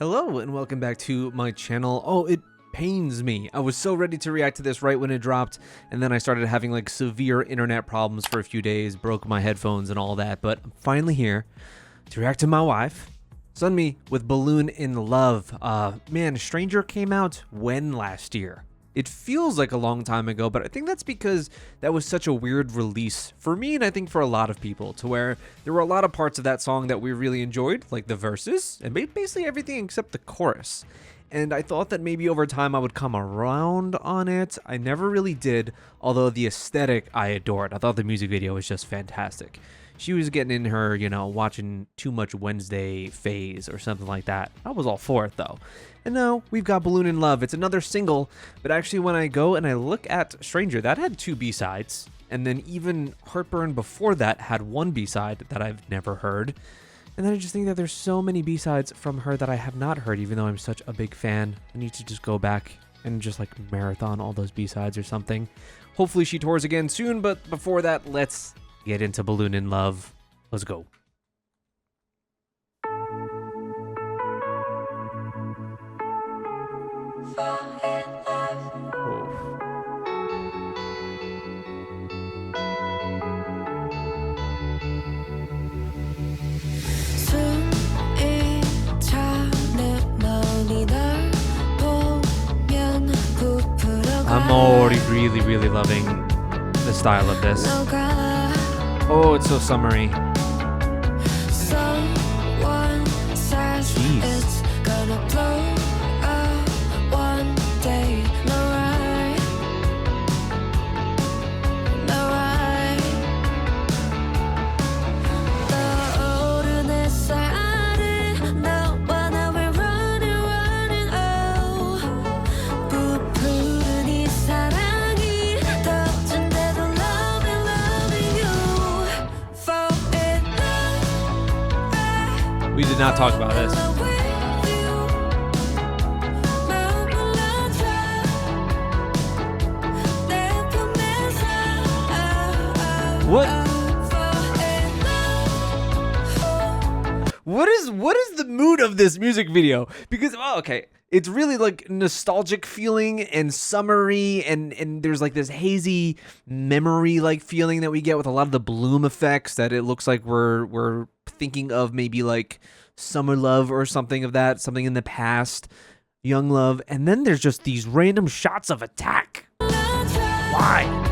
Hello and welcome back to my channel. Oh, it pains me. I was so ready to react to this right when it dropped, and then I started having like severe internet problems for a few days, broke my headphones and all that, but I'm finally here to react to my wife, SUNMI, with Balloon in Love. Man, Stranger came out when last year? It feels like a long time ago, but I think that's because that was such a weird release for me, and I think for a lot of people, to where there were a lot of parts of that song that we really enjoyed, like the verses, and basically everything except the chorus. And I thought that maybe over time I would come around on it. I never really did, although the aesthetic I adored. I thought the music video was just fantastic. She was getting in her, watching Too Much Wednesday phase or something like that. I was all for it, though. And now we've got Balloon in Love. It's another single, but actually when I go and I look at Stranger, that had 2 B-sides. And then even Heartburn before that had 1 B-side that I've never heard. And then I just think that there's so many B-sides from her that I have not heard, even though I'm such a big fan. I need to just go back and just like marathon all those B-sides or something. Hopefully she tours again soon, but before that, let's get into Balloon in Love. Let's go. I'm already really loving the style of this. Oh, it's so summery. Jeez. We did not talk about this. What is the mood of this music video? Because it's really like nostalgic feeling and summery, and there's like this hazy memory like feeling that we get with a lot of the bloom effects that it looks like we're thinking of maybe like summer love or something of that, something in the past, young love, and then there's just these random shots of attack. Why?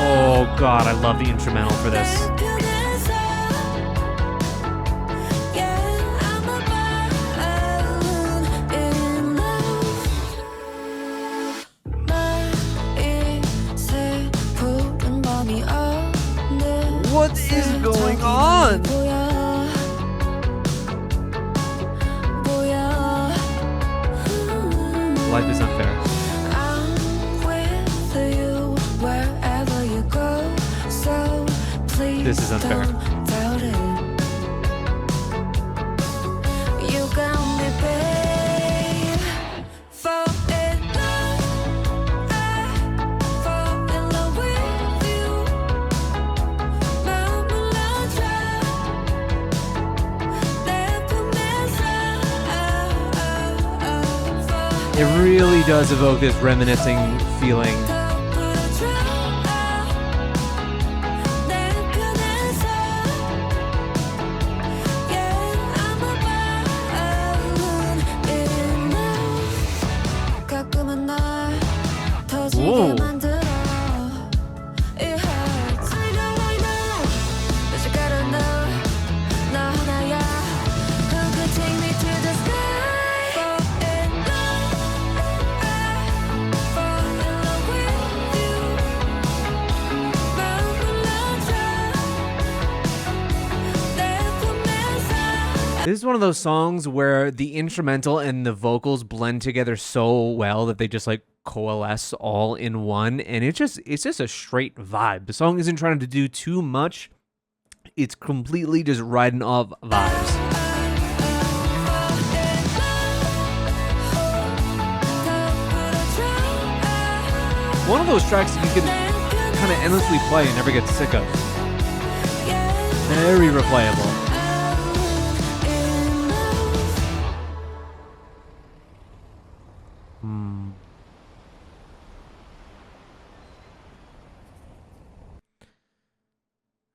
Oh god, I love the instrumental for this. What is going on? Life is unfair. This is unfair. It really does evoke this reminiscing feeling. Whoa. This is one of those songs where the instrumental and the vocals blend together so well that they just like coalesce all in one, and it's just a straight vibe. The song isn't trying to do too much. It's completely just riding off vibes. one of those tracks that you can kind of endlessly play and never get sick of. Very replayable.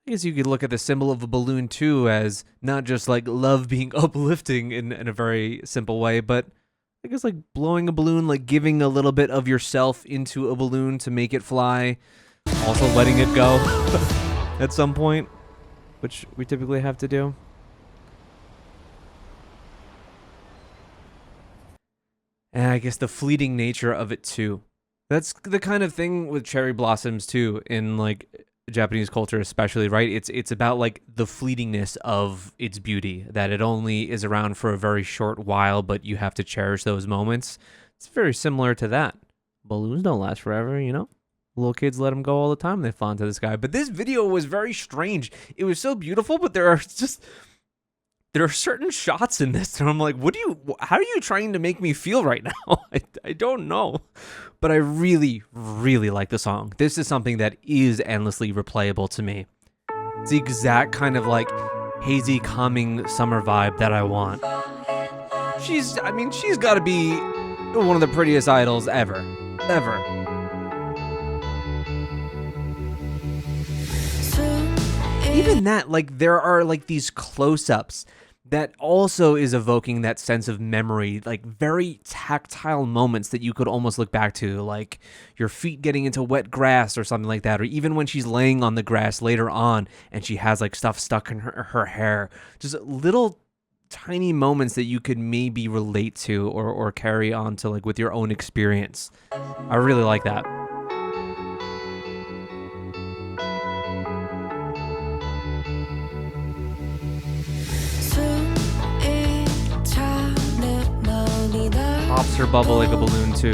I guess you could look at the symbol of a balloon too as not just like love being uplifting in a very simple way, but I guess like blowing a balloon, like giving a little bit of yourself into a balloon to make it fly, also letting it go at some point, which we typically have to do. And I guess the fleeting nature of it too. That's the kind of thing with cherry blossoms too, in like Japanese culture especially, right? It's about like the fleetingness of its beauty, that it only is around for a very short while, but you have to cherish those moments. It's very similar to that. Balloons don't last forever, you know? Little kids let them go all the time. They fly into the sky. But this video was very strange. It was so beautiful, but there are certain shots in this that I'm like, how are you trying to make me feel right now? I don't know. But I really, really like the song. This is something that is endlessly replayable to me. It's the exact kind of like hazy, calming summer vibe that I want. She's got to be one of the prettiest idols ever. Even that, like, there are like these close-ups that also is evoking that sense of memory, like very tactile moments that you could almost look back to, like your feet getting into wet grass or something like that, or even when she's laying on the grass later on and she has like stuff stuck in her hair. Just little tiny moments that you could maybe relate to or carry on to like with your own experience. I really like that. Pops her bubble like a balloon too.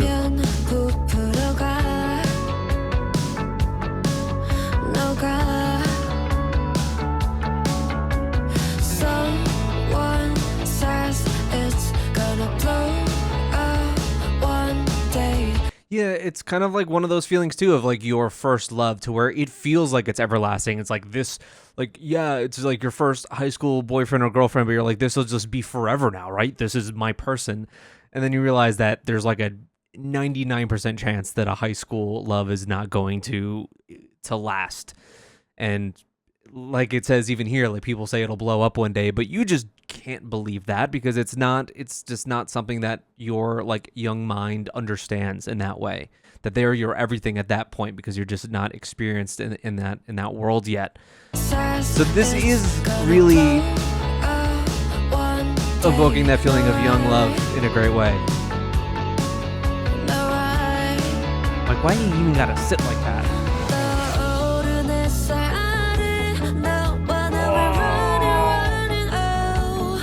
Yeah, it's kind of like one of those feelings too of like your first love, to where it feels like it's everlasting. It's like this, like, yeah, it's like your first high school boyfriend or girlfriend, but you're like, this will just be forever now, right? This is my person. And then you realize that there's like a 99% chance that a high school love is not going to last. And like it says even here, like people say it'll blow up one day, but you just can't believe that, because it's just not something that your like young mind understands in that way, that they're your everything at that point, because you're just not experienced in that world yet. So this is really evoking that feeling of young love in a great way. Like, why do you even gotta sit like that?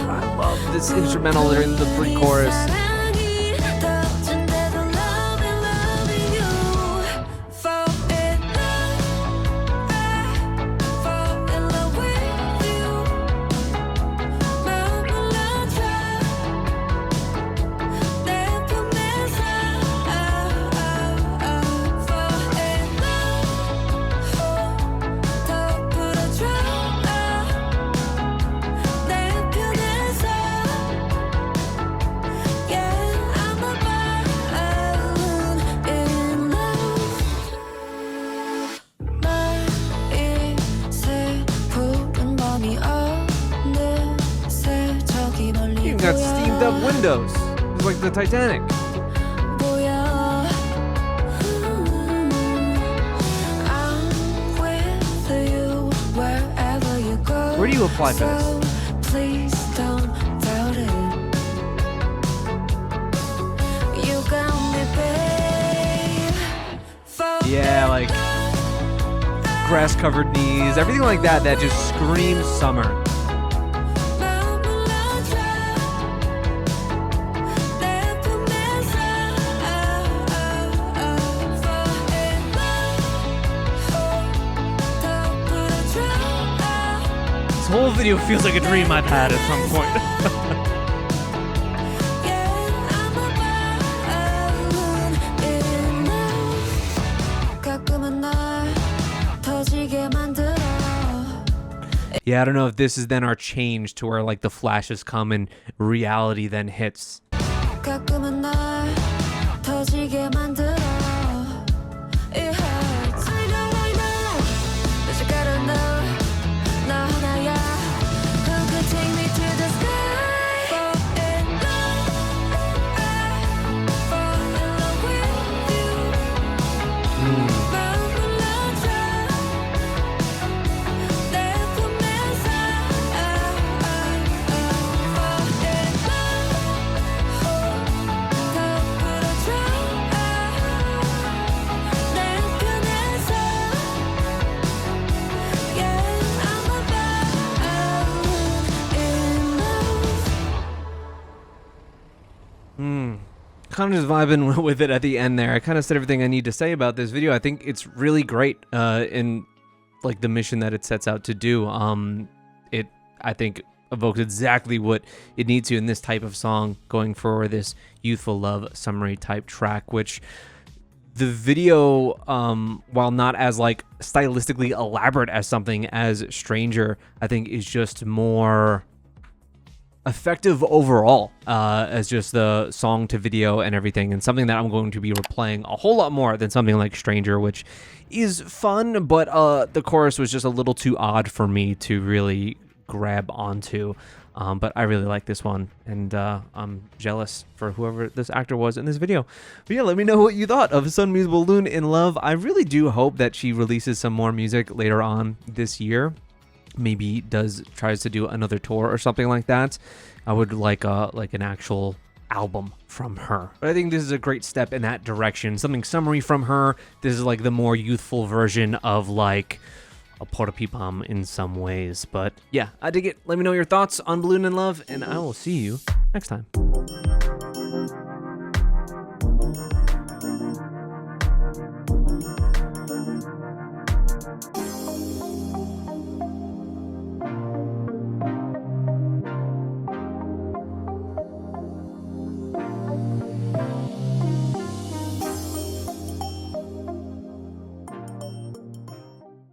I love this instrumental in the pre-chorus. Got steamed up windows. It's like the Titanic. Where do you apply for this? Please don't doubt it. You got me, babe. Yeah, like grass-covered knees, everything like that just screams summer. This whole video feels like a dream I've had at some point. Yeah, I don't know if this is then our change to where like the flashes come and reality then hits. Kind of just vibing with it at the end there. I kind of said everything I need to say about this video. I think it's really great in like the mission that it sets out to do. It, I think, evokes exactly what it needs to in this type of song, going for this youthful love summary type track, which the video, while not as like stylistically elaborate as something as Stranger, I think is just more effective overall as just the song to video and everything, and something that I'm going to be replaying a whole lot more than something like Stranger, which is fun, but the chorus was just a little too odd for me to really grab onto. But I really like this one, and I'm jealous for whoever this actor was in this video. But yeah, let me know what you thought of Sunmi's Balloon in Love. I really do hope that she releases some more music later on this year. Maybe tries to do another tour or something like that. I would like an actual album from her. But I think this is a great step in that direction. Something summary from her. This is like the more youthful version of like a Porta-Pipam in some ways. But yeah, I dig it. Let me know your thoughts on Balloon in Love, and I will see you next time.